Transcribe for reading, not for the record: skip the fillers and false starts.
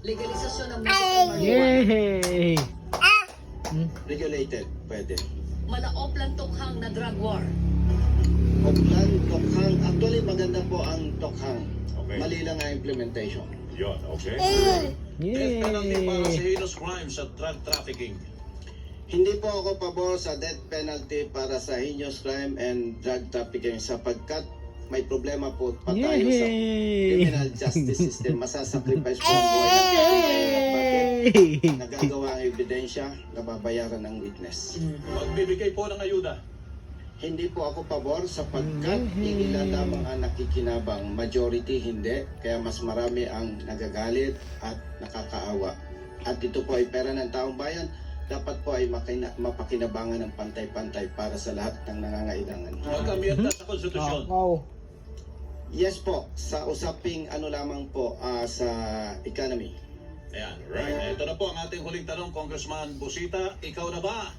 Legalisasyon ng medical marijuana. Yay! Regulated, pwede. Malaop lang tukhang na drug war. Oplan, tokhang, actually maganda po ang tokhang. Okay. Mali lang ang implementation. Yun, okay. Yay! Death penalty para sa heinous crimes at drug trafficking. Hindi po ako pabor sa death penalty para sa heinous crime and drug trafficking sapagkat may problema po pa tayo sa criminal justice system. Masasacrifice po ang buhay ng tao. Bakit? Nagagawa ang ebidensya, nababayaran ng witness. Magbibigay po ng ayuda. Hindi po ako pabor sapagkat ilan lamang ang nakikinabang, majority hindi, kaya mas marami ang nagagalit at nakakaawa. At ito po ay pera ng taong bayan, dapat po ay mapakinabangan ng pantay-pantay para sa lahat ng nangangailangan. Mag-amyenda sa konstitusyon. Wow. Yes po, sa usaping ano lamang po sa economy. Ayan, right. Ito na po ang ating huling tanong, Congressman Busita. Ikaw na ba